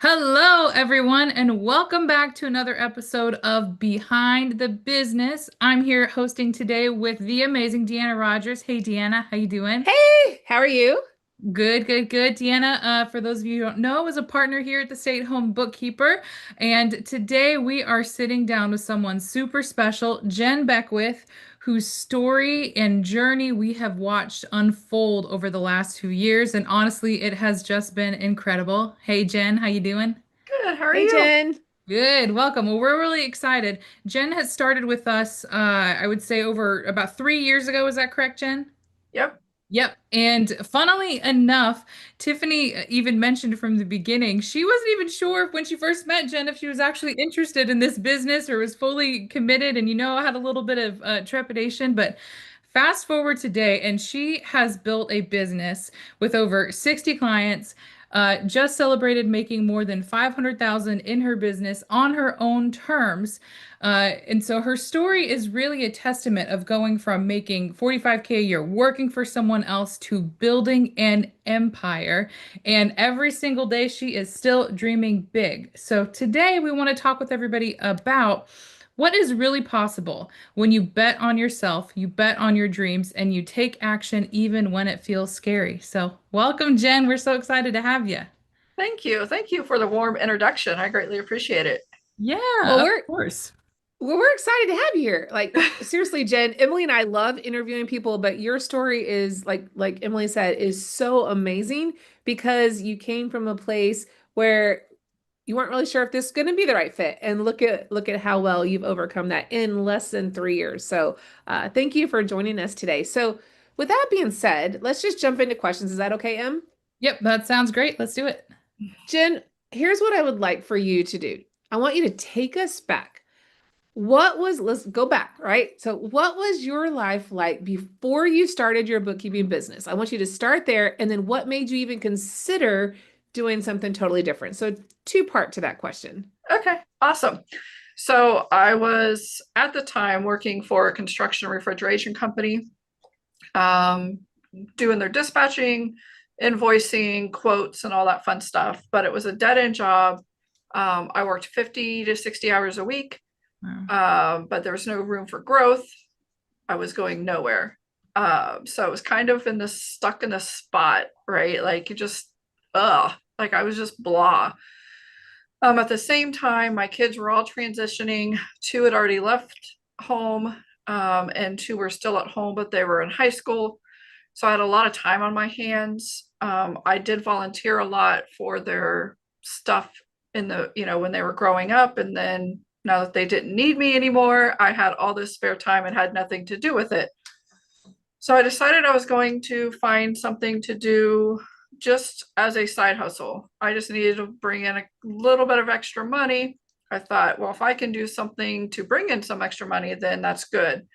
Hello, everyone, and welcome back to another episode of Behind the Business. I'm here hosting today with the amazing DeAnna Rogers. Hey, DeAnna, how you doing? Hey, how are you? Good, good, good. DeAnna, for those of you who don't know, is a partner here at the Stay at Home Bookkeeper. And today we are sitting down with someone super special, Jenn Beckwith, whose story and journey we have watched unfold over the last 2 years. And honestly, it has just been incredible. Hey, Jenn, how you doing? Good. How are Hey, you? Jen. Good. Welcome. Well, we're really excited. Jenn has started with us, I would say over about 3 years ago. Is that correct, Jenn? Yep. Yep. And funnily enough, Tiffany even mentioned from the beginning, she wasn't even sure when she first met Jenn if she was actually interested in this business or was fully committed. And had a little bit of trepidation. But fast forward today, and she has built a business with over 60 clients. Just celebrated making more than 500,000 in her business on her own terms. And so her story is really a testament of going from making 45K a year, working for someone else, to building an empire. And every single day she is still dreaming big. So today we want to talk with everybody about what is really possible when you bet on yourself, you bet on your dreams, and you take action even when it feels scary. So welcome, Jenn. We're so excited to have you. Thank you. Thank you for the warm introduction. I greatly appreciate it. Yeah, Well, of we're course. well, we're excited to have you here. Like seriously, Jen, Emily and I love interviewing people, but your story is like Emily said, is so amazing because you came from a place where you weren't really sure if this is going to be the right fit. And look at how well you've overcome that in less than 3 years. So thank you for joining us today. So with that being said, let's just jump into questions. Is that okay, Em? Yep, that sounds great. Let's do it. Jen, here's what I would like for you to do. I want you to take us back. Let's go back, right? So, what was your life like before you started your bookkeeping business? I want you to start there. And then what made you even consider doing something totally different? So, two-part to that question. Okay, awesome. So I was at the time working for a construction refrigeration company, um, doing their dispatching, invoicing, quotes, and all that fun stuff. But it was a dead end job. I worked 50 to 60 hours a week, Wow. but there was no room for growth. I was going nowhere. So I was kind of stuck in this spot, right? Like you just, like I was just blah. At the same time, my kids were all transitioning. Two had already left home, and two were still at home, but they were in high school. So I had a lot of time on my hands. I did volunteer a lot for their stuff when they were growing up. And then now that they didn't need me anymore, I had all this spare time and had nothing to do with it. So I decided I was going to find something to do just as a side hustle. I just needed to bring in a little bit of extra money. I thought, well, if I can do something to bring in some extra money, then that's good,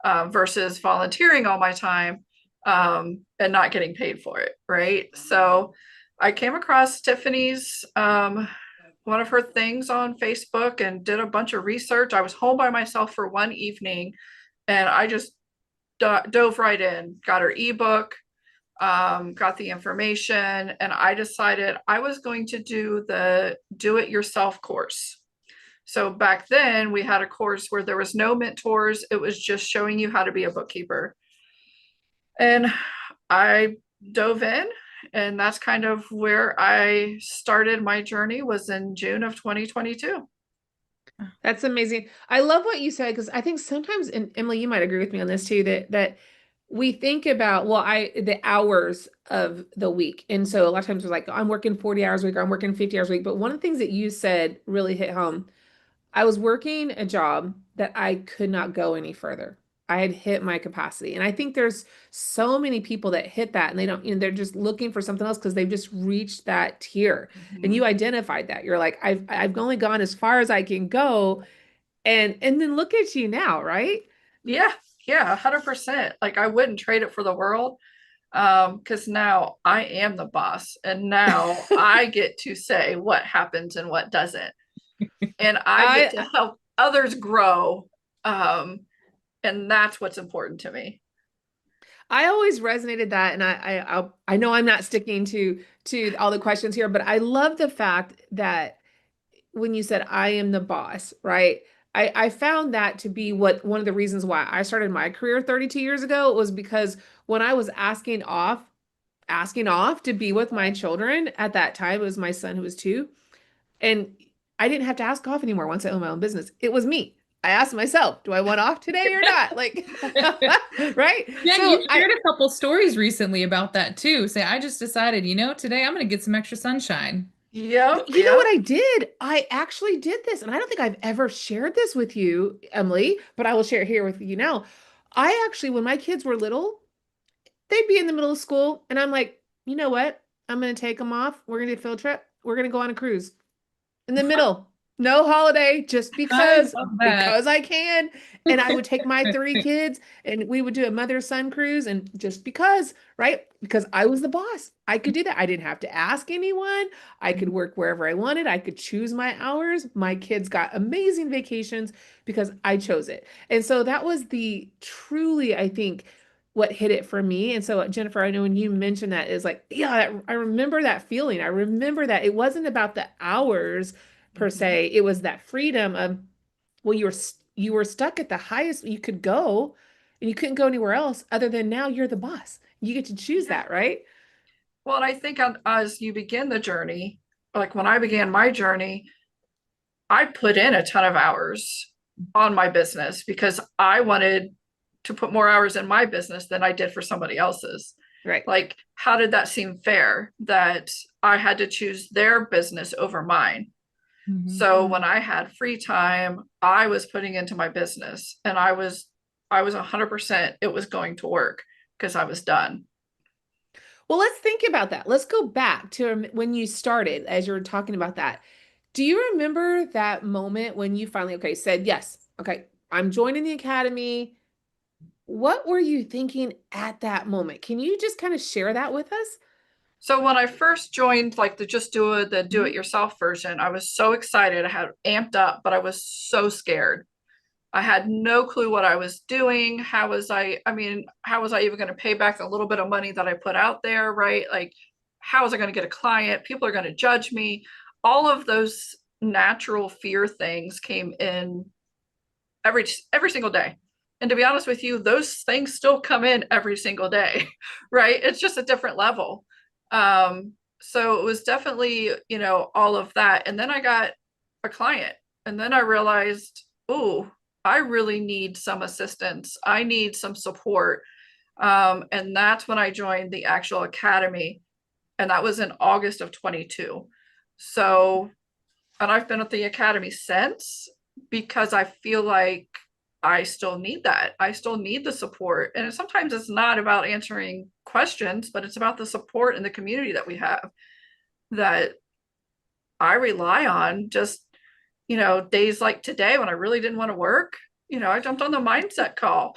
versus volunteering all my time, and not getting paid for it. Right. So I came across Tiffany's, one of her things on Facebook and did a bunch of research. I was home by myself for one evening and I just dove right in, got her ebook, got the information, and I decided I was going to do the do it yourself course. So back then we had a course where there was no mentors, it was just showing you how to be a bookkeeper. And I dove in, and that's kind of where I started my journey, was in June of 2022. That's amazing. I love what you said because I think sometimes, and Emily, you might agree with me on this too, that we think about, well, the hours of the week. And so a lot of times we're like, I'm working 40 hours a week or I'm working 50 hours a week. But one of the things that you said really hit home. I was working a job that I could not go any further. I had hit my capacity. And I think there's so many people that hit that and they don't, they're just looking for something else because they've just reached that tier. And Mhm. you identified that. You're like, I've only gone as far as I can go. And then look at you now, right? Yeah, yeah, 100%. Like I wouldn't trade it for the world. Because now I am the boss, and now I get to say what happens and what doesn't, and I get to I help others grow. Um, and that's what's important to me. I always resonated that, and I know I'm not sticking to all the questions here, but I love the fact that when you said I am the boss, right? I found that to be what one of the reasons why I started my career 32 years ago was because when I was asking off to be with my children at that time, it was my son who was 2, and I didn't have to ask off anymore once I owned my own business. It was me. I asked myself, do I want off today or not? Like, right? Jen, So you shared a couple stories recently about that too. Say, I just decided, today I'm going to get some extra sunshine. Yep, you know what yep. I did? I actually did this, and I don't think I've ever shared this with you, Emily, but I will share it here with you now. I actually, when my kids were little, they'd be in the middle of school, and I'm like, you know what? I'm going to take them off. We're going to do a field trip. We're going to go on a cruise in the middle. No holiday, just I love that. because I can. And I would take my 3 kids and we would do a mother-son cruise and just because, right? Because I was the boss. I could do that. I didn't have to ask anyone. I could work wherever I wanted. I could choose my hours. My kids got amazing vacations because I chose it. And so that was the truly, I think, what hit it for me. And so, Jennifer, I know when you mentioned that, is like, yeah, I remember that feeling. I remember that it wasn't about the hours per Mhm. se. It was that freedom of, well, you were stuck at the highest you could go, and you couldn't go anywhere else other than now you're the boss. You get to choose Yeah. that, right? Well, and I think as you begin the journey, like when I began my journey, I put in a ton of hours on my business because I wanted to put more hours in my business than I did for somebody else's. Right. Like, how did that seem fair that I had to choose their business over mine? Mhm. So when I had free time, I was putting into my business and I was 100% it was going to work because I was done. Well, let's think about that. Let's go back to when you started, as you were talking about that. Do you remember that moment when you finally, okay, said, yes, okay, I'm joining the academy? What were you thinking at that moment? Can you just kind of share that with us? So when I first joined like the do it Mhm. yourself version, I was so excited. I had amped up, but I was so scared. I had no clue what I was doing. How was I even going to pay back the little bit of money that I put out there, right? Like, how was I going to get a client? People are going to judge me. All of those natural fear things came in every single day. And to be honest with you, those things still come in every single day, right? It's just a different level. So it was definitely, all of that. And then I got a client, and then I realized, oh, I really need some assistance. I need some support. And that's when I joined the actual academy. And that was in August of 22. So, and I've been at the academy since because I feel like I still need that. I still need the support. And sometimes it's not about answering questions, but it's about the support in the community that we have that I rely on just, days like today when I really didn't want to work. I jumped on the mindset call,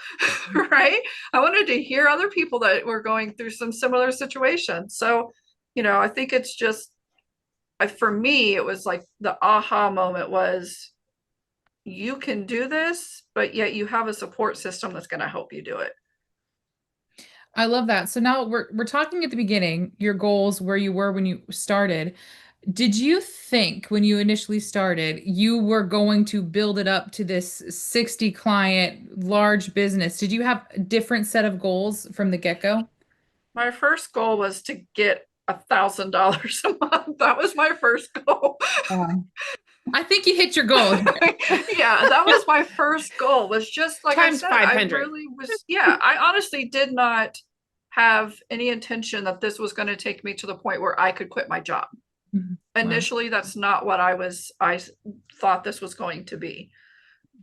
right? I wanted to hear other people that were going through some similar situations. So, I think it's just, for me, it was like the aha moment was you can do this, but yet you have a support system that's going to help you do it. I love that. So now we're talking at the beginning, your goals, where you were when you started. Did you think when you initially started, you were going to build it up to this 60 client large business? Did you have a different set of goals from the get-go? My first goal was to get $1,000 a month. That was my first goal. Wow. I think you hit your goal here. Yeah, that was my first goal, was just like I Times said, I 500. really was, yeah, I honestly did not have any intention that this was going to take me to the point where I could quit my job. Mhm. Wow. Initially, that's not what I thought this was going to be.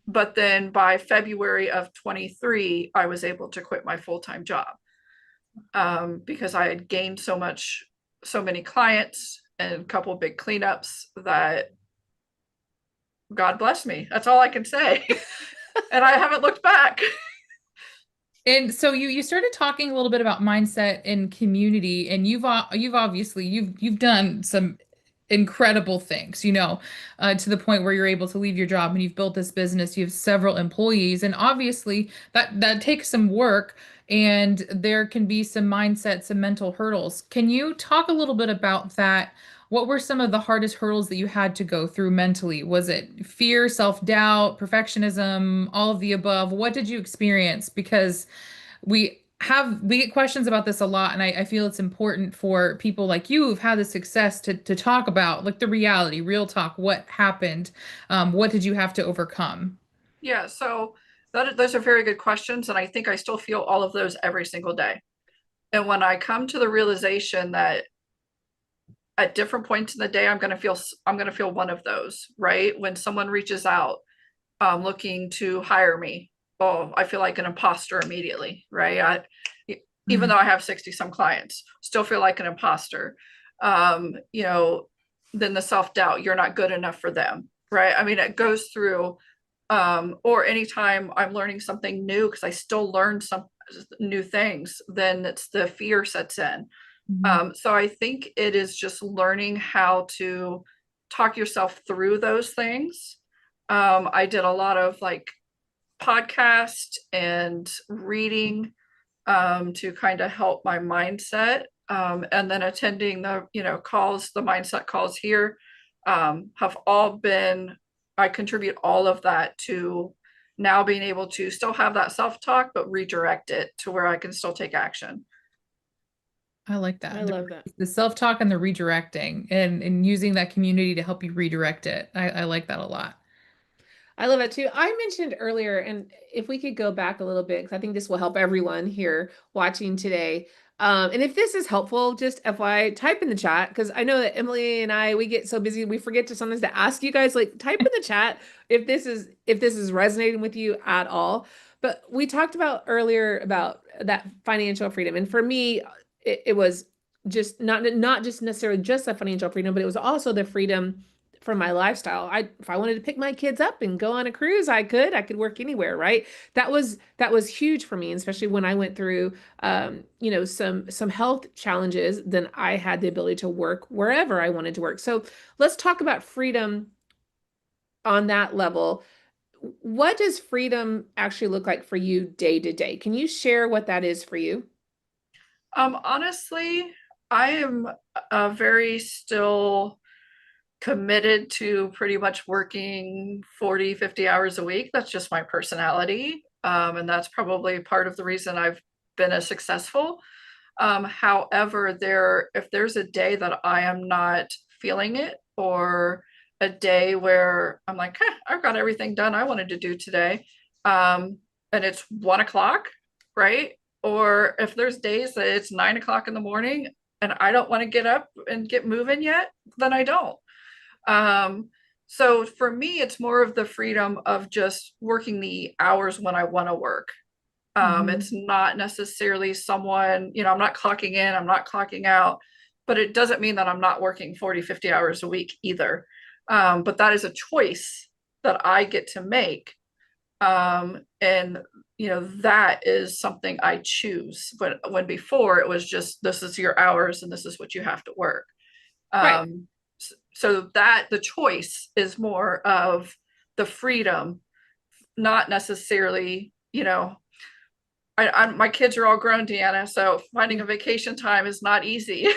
But then by February of 23, I was able to quit my full-time job, because I had gained so many clients and a couple of big cleanups that God bless me. That's all I can say. And I haven't looked back. And so you started talking a little bit about mindset and community, and you've obviously you've done some incredible things, to the point where you're able to leave your job and you've built this business, you have several employees, and obviously that takes some work and there can be some mindset, some mental hurdles. Can you talk a little bit about that? What were some of the hardest hurdles that you had to go through mentally? Was it fear, self-doubt, perfectionism, all of the above? What did you experience? Because we get questions about this a lot, and I feel it's important for people like you who've had the success to talk about like the reality, real talk, what happened, what did you have to overcome? Yeah, so those are very good questions, and I think I still feel all of those every single day. And when I come to the realization that at different points in the day, I'm going to feel one of those, right? When someone reaches out, looking to hire me, oh, I feel like an imposter immediately, right? Even Mhm. though I have 60 some clients, still feel like an imposter. You know, then the self-doubt, you're not good enough for them, right? I mean, it goes through, or anytime I'm learning something new, because I still learn some new things, then it's the fear sets in. Mhm. So I think it is just learning how to talk yourself through those things. I did a lot of like podcast and reading, to kind of help my mindset. And then attending calls, the mindset calls here, have all been, I contribute all of that to now being able to still have that self-talk, but redirect it to where I can still take action. I like I that. love that. The self-talk and the redirecting and using that community to help you redirect it. I like that a lot. I love it too. I mentioned earlier, and if we could go back a little bit, because I think this will help everyone here watching today. And if this is helpful, just FYI, type in the chat, because I know that Emily and I, we get so busy, we forget to sometimes to ask you guys, like type in the chat if this is resonating with you at all. But we talked about earlier about that financial freedom. And for me, it was just not just necessarily just the financial freedom, but it was also the freedom from my lifestyle. If I wanted to pick my kids up and go on a cruise, I could work anywhere, right? That was huge for me, especially when I went through some health challenges, then I had the ability to work wherever I wanted to work. So let's talk about freedom on that level. What does freedom actually look like for you day to day? Can you share what that is for you? Honestly, I am very still committed to pretty much working 40, 50 hours a week. That's just my personality. And that's probably part of the reason I've been as successful. However, if there's a day that I am not feeling it, or a day where I'm like, I've got everything done I wanted to do today, and it's 1 o'clock, right? Or if there's days that it's 9 o'clock in the morning and I don't want to get up and get moving yet, then I don't. Um, so for me, it's more of the freedom of just working the hours when I want to work. Mhm. It's not necessarily someone, I'm not clocking in, I'm not clocking out, but it doesn't mean that I'm not working 40, 50 hours a week either. But that is a choice that I get to make. And that is something I choose. But when before it was just, this is your hours and this is what you have to work. Right. So that the choice is more of the freedom, not necessarily, my kids are all grown, DeAnna, so finding a vacation time is not easy.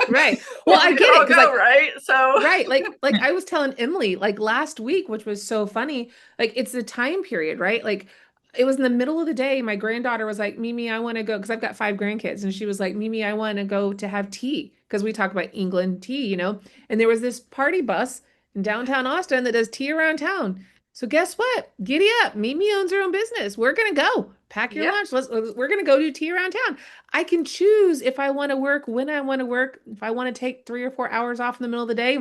Right. Well, Where I we get it all because go, right? So right, like I was telling Emily like last week, which was so funny, like it's the time period, right? Like it was in the middle of the day. My granddaughter was like, Mimi, I want to go because I've got five grandkids. And she was like, Mimi, I want to go to have tea because we talk about England tea. And there was this party bus in downtown Austin that does tea around town. So guess what? Giddy up. Mimi owns her own business. We're gonna go. Pack your yeah, lunch. We're gonna go do tea around town. I can choose if I want to work, when I want to work, if I want to take 3 or 4 hours off in the middle of the day.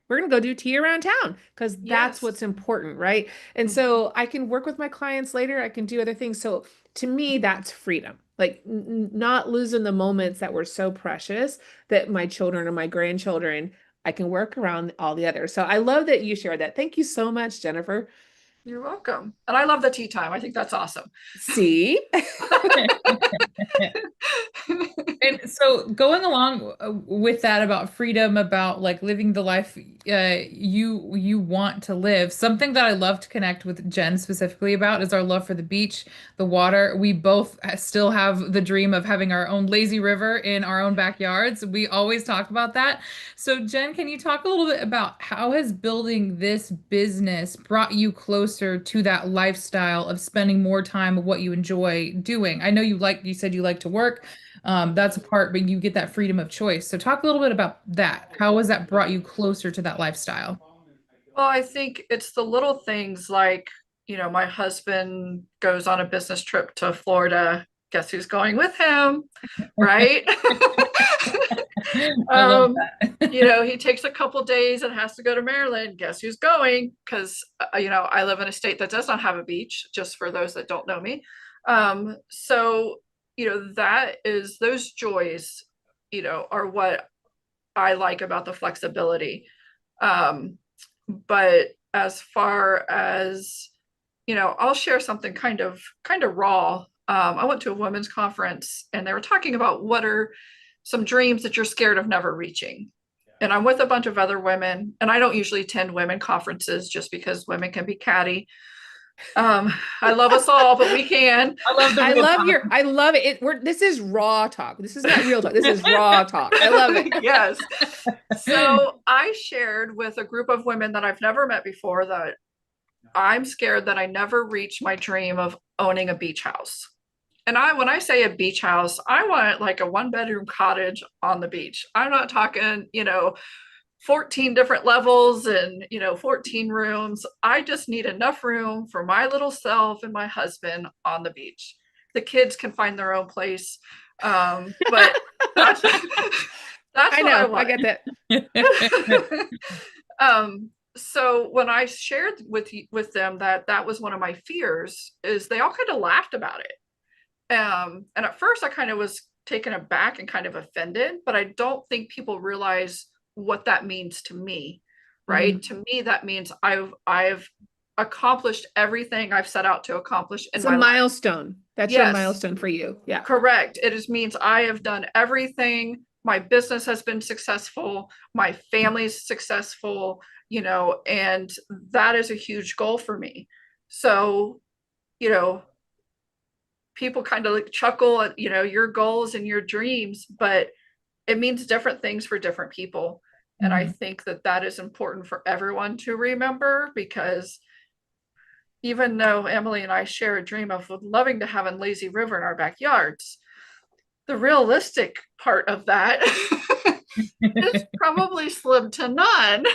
We're going to go do tea around town because that's yes. what's important, right? And Mhm. so I can work with my clients later. I can do other things. So to me, that's freedom. Like not losing the moments that were so precious that my children or my grandchildren, I can work around all the others. So I love that you shared that. Thank you so much, Jennifer. You're welcome. And I love the tea time. I think that's awesome. See? And so going along with that about freedom, about like living the life you want to live, something that I love to connect with Jen specifically about is our love for the beach, the water. We both still have the dream of having our own lazy river in our own backyards. We always talk about that. So Jen, can you talk a little bit about how has building this business brought you closer to that lifestyle of spending more time of what you enjoy doing? I know you said you like to work. That's a part, but you get that freedom of choice. So talk a little bit about that. How has that brought you closer to that lifestyle? Well, I think it's the little things like, my husband goes on a business trip to Florida. Guess who's going with him, right? I love um, that. he takes a couple days and has to go to Maryland. Guess who's going? Because I live in a state that does not have a beach, just for those that don't know me. So, that is those joys, are what I like about the flexibility. Um, but as far as, I'll share something kind of raw. I went to a women's conference and they were talking about what are some dreams that you're scared of never reaching. And I'm with a bunch of other women, and I don't usually attend women conferences just because women can be catty. I love us all, but we can. I love the I real love talk. I love it. This is raw talk. This is not real talk. This is raw talk. I love it. Yes. So I shared with a group of women that I've never met before that I'm scared that I never reach my dream of owning a beach house. And when I say a beach house, I want like a 1 bedroom cottage on the beach. I'm not talking, 14 different levels and 14 rooms. I just need enough room for my little self and my husband on the beach. The kids can find their own place. But that's that's I what I know. I want. get that. So when I shared with them that was one of my fears, is they all kind of laughed about it. And at first I kind of was taken aback and kind of offended, but I don't think people realize what that means to me, right? Mhm. To me, that means I've accomplished everything I've set out to accomplish in It's a my life. milestone. That's your Yes, milestone for you. Yeah. correct. It just means I have done everything. My business has been successful, my family's successful, and that is a huge goal for me. So, you know, people kind of like chuckle at, your goals and your dreams, but it means different things for different people. And I Mhm. think that is important for everyone to remember, because even though Emily and I share a dream of loving to have a lazy river in our backyards, the realistic part of that is probably slim to none.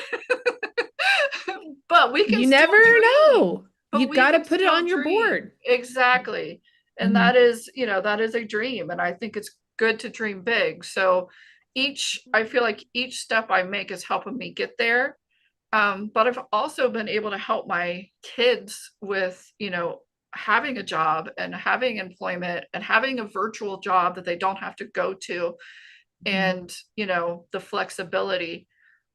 But we can You still never dream. know. But You we got to can put it still on your dream. board. Exactly. And Mhm. that is a dream. And I think it's good to dream big. So I feel like each step I make is helping me get there. But I've also been able to help my kids with, having a job and having employment and having a virtual job that they don't have to go to, Mhm. and, the flexibility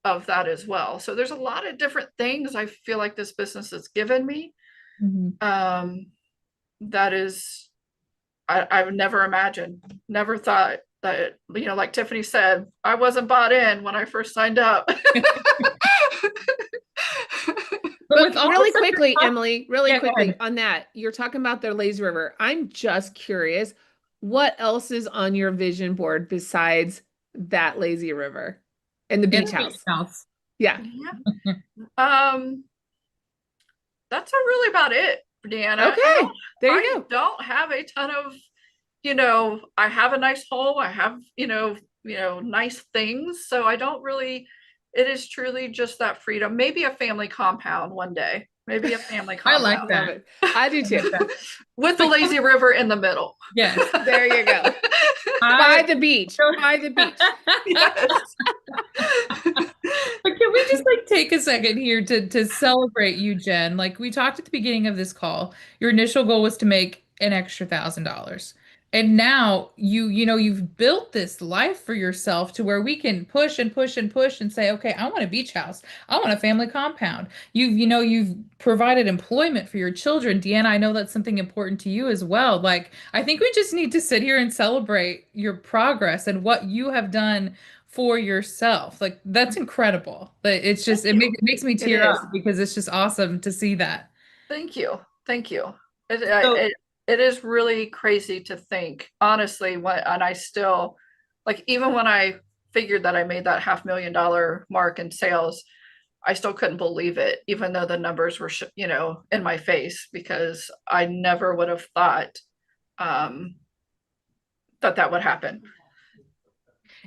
of that as well. So there's a lot of different things I feel like this business has given me. Mhm. Um, that is, I've never imagined, never thought that, like Tiffany said, I wasn't bought in when I first signed up. But But with all the really stuff quickly, Emily, really yeah, go quickly ahead. on that, you're talking about the lazy river. I'm just curious, what else is on your vision board besides that lazy river and the In beach the beach house? house. Yeah. Yeah. Um, that's really about it, Deanna. I don't Okay. There you I go. don't have a ton of, I have a nice home. I have, nice things. So I don't really, it is truly just that freedom. Maybe a family compound one day. Maybe a family I like I compound love that. it. I do I too. like that. with the But lazy river in the middle. yes, There you go. By I the beach. By the beach. Yes. But can we just like take a second here to celebrate you, Jen? Like we talked at the beginning of this call, your initial goal was to make an extra $1,000. And now you've built this life for yourself to where we can push and push and push and say, okay, I want a beach house. I want a family compound. You've provided employment for your children. Deanna, I know that's something important to you as well. Like, I think we just need to sit here and celebrate your progress and what you have done for yourself. Like, that's incredible. But it's just, Thank you. it makes me It tear is. up because it's just awesome to see that. Thank you. Thank you. So, It is really crazy to think, honestly, and I still, like, even when I figured that I made that $500,000 mark in sales, I still couldn't believe it, even though the numbers were, in my face, because I never would have thought um, that that would happen.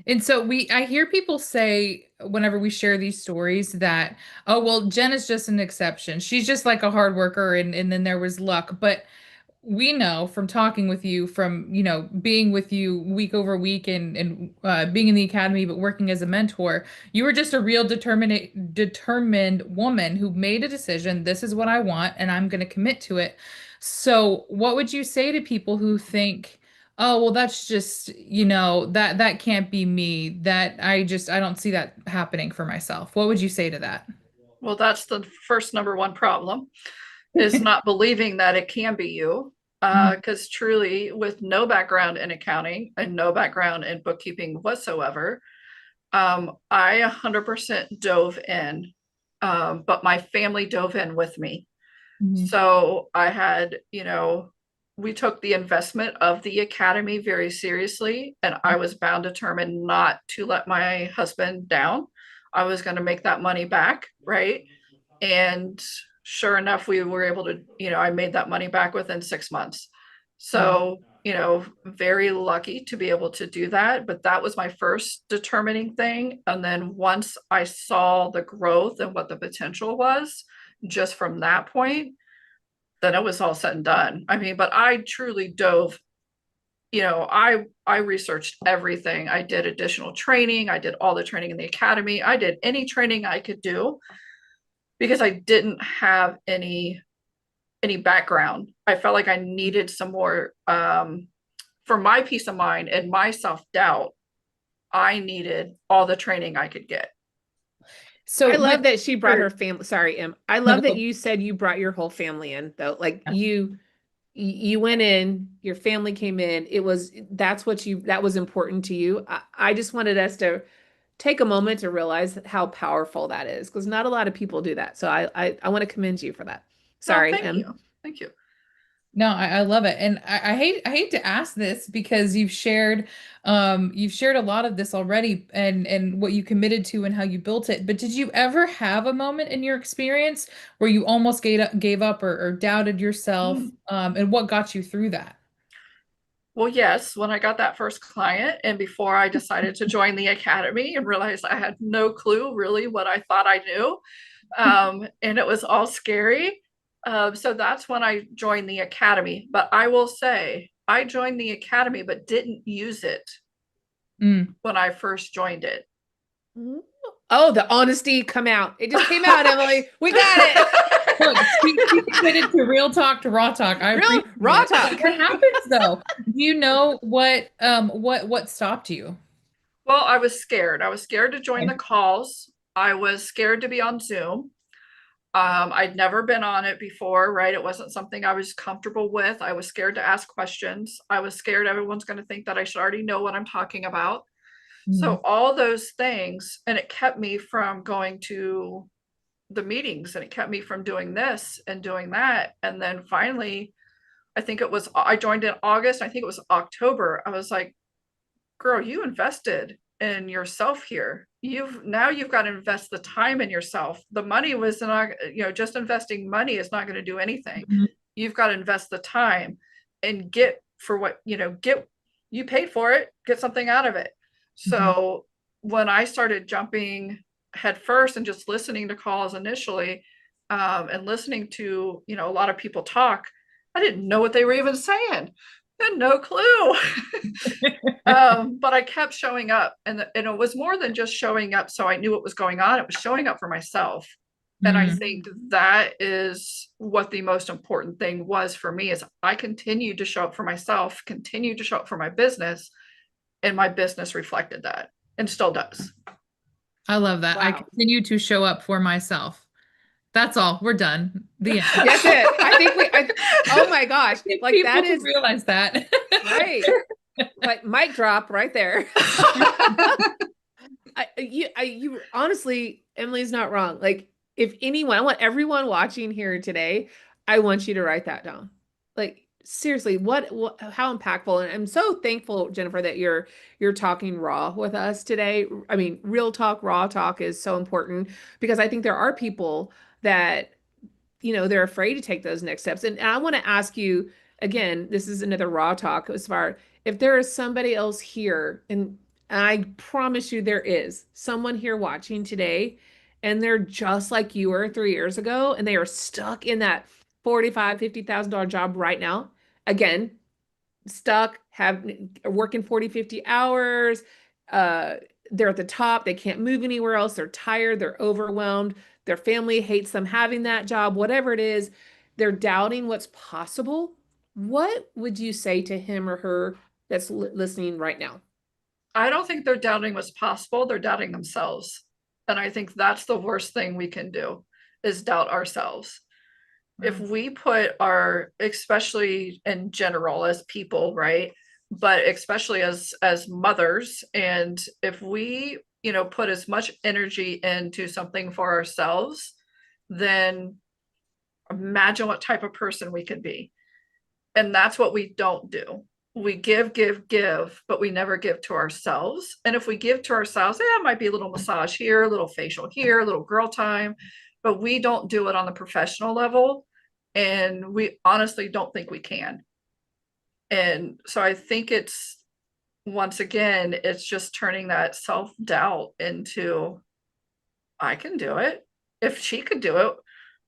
and so I hear people say whenever we share these stories that, oh, well, Jen is just an exception. She's just like a hard worker and then there was luck. But we know from talking with you, from, being with you week over week and being in the academy, but working as a mentor, you were just a real determined woman who made a decision. This is what I want, and I'm going to commit to it. So, what would you say to people who think, oh, well, that's just, that can't be me. I don't see that happening for myself. What would you say to that? Well, that's the first number one problem, is not believing that it can be you. Mm, Because truly, with no background in accounting and no background in bookkeeping whatsoever, I 100% dove in, but my family dove in with me. mhm, So I had, we took the investment of the academy very seriously, and I was bound determined not to let my husband down. I was going to make that money back, right? And sure enough, we were able to, I made that money back within 6 months. wow. So, very lucky to be able to do that. But that was my first determining thing. And then once I saw the growth and what the potential was, just from that point, then it was all said and done. I mean, but I truly dove, I researched everything. I did additional training. I did all the training in the academy. I did any training I could do because I didn't have any background. I felt like I needed some more for my peace of mind and my self-doubt. I needed all the training I could get. So, I but love that she brought her family. Sorry, Em. I no, love that you said you brought your whole family in, though. Like you went in, your family came in. That was important to you. I just wanted us to take a moment to realize how powerful that is, because not a lot of people do that. So I want to commend you for that. No, Sorry, thank Em. you. Thank you. no, I love it. And I hate to ask this because you've shared a lot of this already and what you committed to and how you built it. But did you ever have a moment in your experience where you almost gave up or doubted yourself? And what got you through that? Well, yes, when I got that first client and before I decided to join the academy and realized I had no clue really what I thought I knew, and it was all scary. So that's when I joined the academy. But I will say, I joined the academy but didn't use it Mm. when I first joined it. Oh, the honesty come out. It just came out, Emily. We got it. Look, she committed to real talk to raw talk. I Real appreciate raw it. talk. What happens though? Do you know what stopped you? Well, I was scared. I was scared to join the Okay. calls. I was scared to be on Zoom. I'd never been on it before, right? It wasn't something I was comfortable with. I was scared to ask questions. I was scared everyone's going to think that I should already know what I'm talking about. So Mm. all those things, and it kept me from going to the meetings, and it kept me from doing this and doing that. And then finally, I joined in August. I think it was October. I was like, girl, you invested in yourself here. You've got to invest the time in yourself. The money was not, just investing money is not going to do anything. Mhm. You've got to invest the time and get for what, you paid for it, get something out of it. Mhm. So when I started jumping head first and just listening to calls initially, and listening to, a lot of people talk, I didn't know what they were even saying. I had no clue. But I kept showing up, and it was more than just showing up so I knew what was going on. It was showing up for myself. And I Mm. think that is what the most important thing was for me is I continued to show up for myself, continued to show up for my business, and my business reflected that and still does. I love that. I Wow. continue to show up for myself. That's all. We're done. The end. That's it. I think oh my gosh. If Like people that would is realize that. right. Like mic drop right there. You honestly, Emily's not wrong. Like, if anyone, I want everyone watching here today, I want you to write that down. Like, seriously, how impactful. And I'm so thankful, Jennifer, that you're talking raw with us today. I mean, real talk, raw talk is so important because I think there are people that they're afraid to take those next steps. And I want to ask you again, this is another raw talk as far if there is somebody else here, and I promise you there is someone here watching today, and they're just like you were 3 years ago, and they are stuck in that 45, $50,000 job right now. Again, stuck, have working 40, 50 hours. Uh, they're at the top. They can't move anywhere else. They're tired. They're overwhelmed. Their family hates them having that job, whatever it is. They're doubting what's possible. What would you say to him or her that's listening right now? I don't think they're doubting what's possible. They're doubting themselves. And I think that's the worst thing we can do is doubt ourselves. If we put especially in general as people, right? But especially as mothers, and if we, put as much energy into something for ourselves, then imagine what type of person we could be. And that's what we don't do. We give, but we never give to ourselves. And if we give to ourselves, it might be a little massage here, a little facial here, a little girl time, but we don't do it on the professional level. And we honestly don't think we can. And so I think once again, it's just turning that self doubt into, I can do it. If she could do it,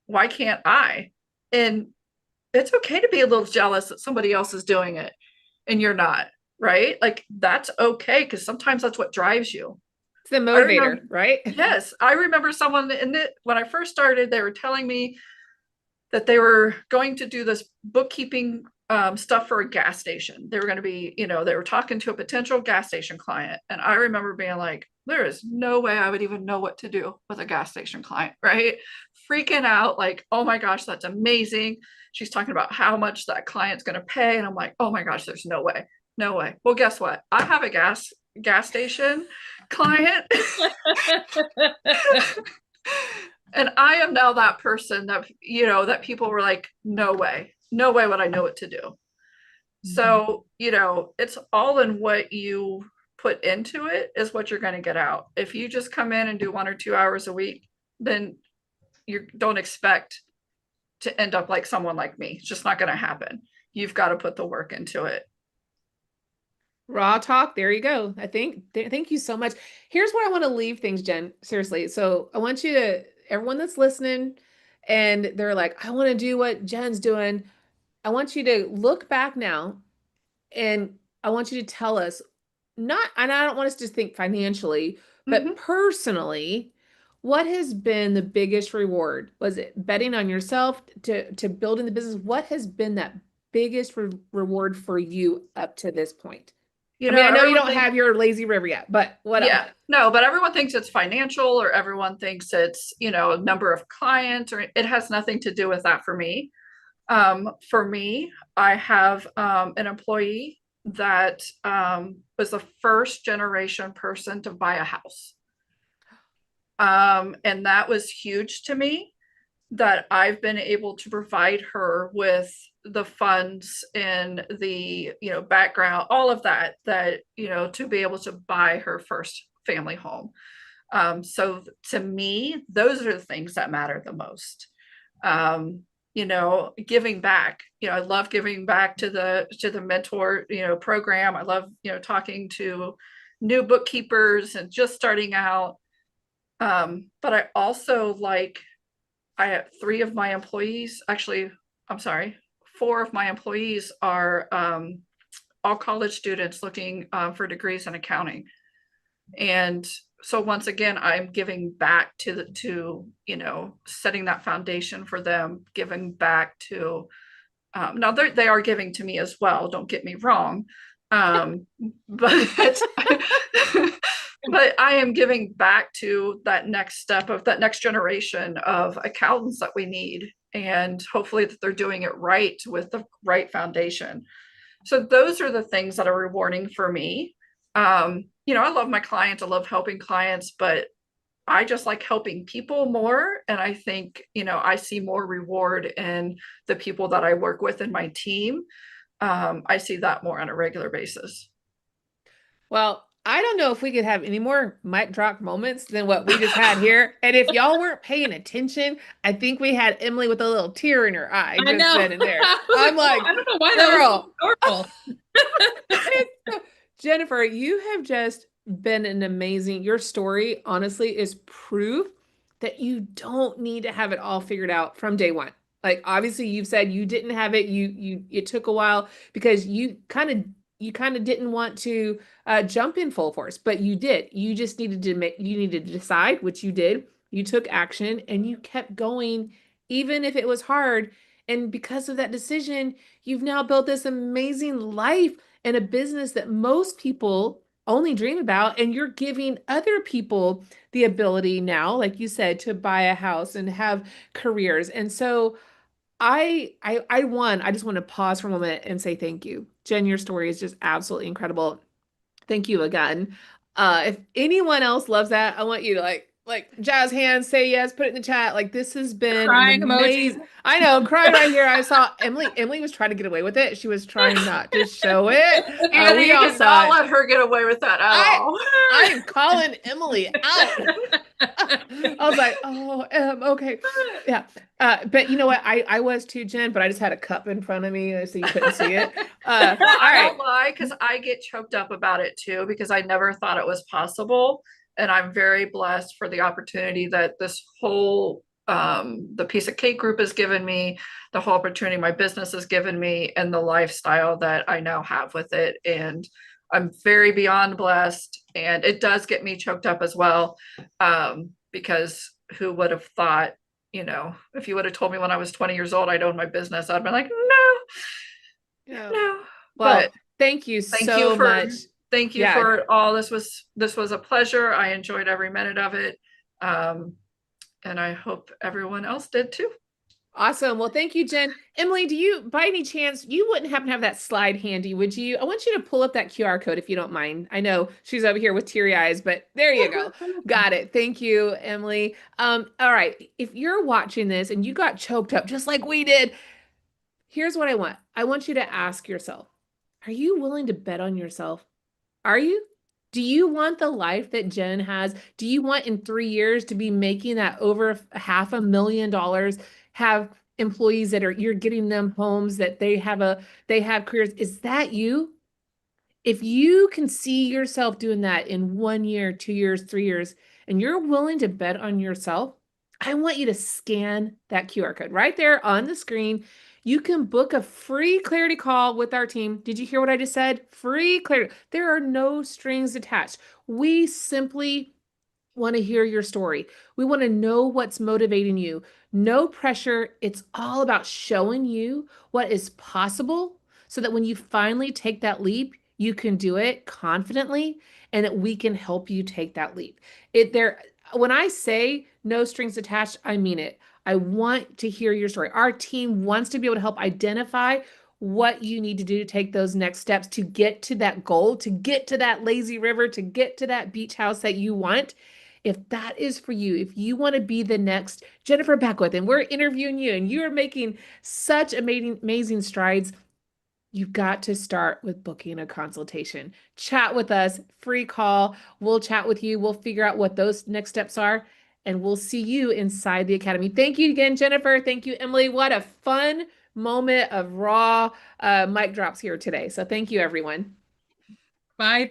why can't I? And it's okay to be a little jealous that somebody else is doing it and you're not, right? Like that's okay because sometimes that's what drives you. It's the I remember, motivator, right? yes, I remember someone when I first started, they were telling me that they were going to do this bookkeeping stuff for a gas station. They were going to be, they were talking to a potential gas station client. And I remember being like, there is no way I would even know what to do with a gas station client, right? Freaking out, like, oh my gosh, that's amazing. She's talking about how much that client's going to pay. And I'm like, oh my gosh, there's no way. No way. Well, guess what? I have a gas station client. And I am now that person that, that people were like, no way would I know what to do. Mm-hmm. So, it's all in what you put into it is what you're going to get out. If you just come in and do 1 or 2 hours a week, then you don't expect to end up like someone like me. It's just not going to happen. You've got to put the work into it. Raw talk. There you go. Thank you so much. Here's where I want to leave things, Jen. Seriously. So I want you to, everyone that's listening and they're like, I want to do what Jen's doing. I want you to look back now and I want you to tell us and I don't want us to think financially, but personally, what has been the biggest reward? Was it betting on yourself to building the business? What has been that biggest reward for you up to this point? I mean, I know you don't have your lazy river yet, but what else? No, but everyone thinks it's financial or everyone thinks it's, number of clients, or it has nothing to do with that for me. For me, I have an employee that was the first generation person to buy a house. And that was huge to me that I've been able to provide her with the funds and the, background, all of that, to be able to buy her first family home. So to me, those are the things that matter the most. Giving back, I love giving back to the mentor, program. I love, talking to new bookkeepers and just starting out. But I also I have 3 of my employees, actually, I'm sorry, 4 of my employees are all college students looking for degrees in accounting. And so once again, I'm giving back to setting that foundation for them, giving back to now they are giving to me as well, don't get me wrong. Um, but but I am giving back to that next step of that next generation of accountants that we need. And hopefully that they're doing it right with the right foundation. So those are the things that are rewarding for me. I love my clients, I love helping clients, but I just like helping people more. And I think, I see more reward in the people that I work with in my team. I see that more on a regular basis. Well, I don't know if we could have any more mic drop moments than what we just had here. And if y'all weren't paying attention, I think we had Emily with a little tear in her eye I just know. sitting there. I was I'm like, like, oh, I don't know why that was girl. so adorable. Jennifer, you have just been an amazing, your story honestly is proof that you don't need to have it all figured out from day one. Like obviously you've said you didn't have it, it took a while because you kind of didn't want to jump in full force, but you did. You just needed to decide, which you did. You took action and you kept going, even if it was hard. And because of that decision, you've now built this amazing life and a business that most people only dream about. And you're giving other people the ability now, like you said, to buy a house and have careers. And so I just want to pause for a moment and say thank you. Jen, your story is just absolutely incredible. Thank you again. If anyone else loves that, I want you to like jazz hands, say yes, put it in the chat. Like this has been an Crying emoji. amazing. I know, crying right here. I saw Emily. Emily was trying to get away with it. She was trying not to show it. DeAnna, We you all did saw not it. let her get away with that at I all. I am calling Emily out. I was like, oh, okay. Yeah. But you know what? I was too, Jen, but I just had a cup in front of me so you couldn't see it. Well, All I right. don't lie because I get choked up about it too, because I never thought it was possible. And I'm very blessed for the opportunity that this whole the piece of cake group has given me, the whole opportunity my business has given me, and the lifestyle that I now have with it. And I'm very beyond blessed. And it does get me choked up as well. Because who would have thought, if you would have told me when I was 20 years old I'd own my business, I'd been like, no, Yeah. no. Well, But thank you thank you so for much. thank you Yeah. for all. This was a pleasure. I enjoyed every minute of it. Um, and I hope everyone else did too. Awesome. Well, thank you, Jen. Emily, do you, by any chance, you wouldn't happen to have that slide handy, would you? I want you to pull up that QR code if you don't mind. I know she's over here with teary eyes, but there you go. Got it. Thank you, Emily. All right. If you're watching this and you got choked up just like we did, here's what I want. I want you to ask yourself, are you willing to bet on yourself? Are you? Do you want the life that Jen has? Do you want in 3 years to be making that over $500,000, have employees that you're getting them homes that they have careers? Is that you? If you can see yourself doing that in 1 year, 2 years, 3 years, and you're willing to bet on yourself, I want you to scan that QR code right there on the screen. You can book a free clarity call with our team. Did you hear what I just said? Free clarity. There are no strings attached. We simply want to hear your story. We want to know what's motivating you. No pressure. It's all about showing you what is possible so that when you finally take that leap, you can do it confidently and that we can help you take that leap. When I say no strings attached, I mean it. I want to hear your story. Our team wants to be able to help identify what you need to do to take those next steps to get to that goal, to get to that lazy river, to get to that beach house that you want. If that is for you, if you want to be the next Jennifer Beckwith and we're interviewing you and you're making such amazing strides, you've got to start with booking a consultation. Chat with us, free call. We'll chat with you. We'll figure out what those next steps are, and we'll see you inside the academy. Thank you again, Jennifer. Thank you, Emily. What a fun moment of raw mic drops here today. So thank you, everyone. Bye.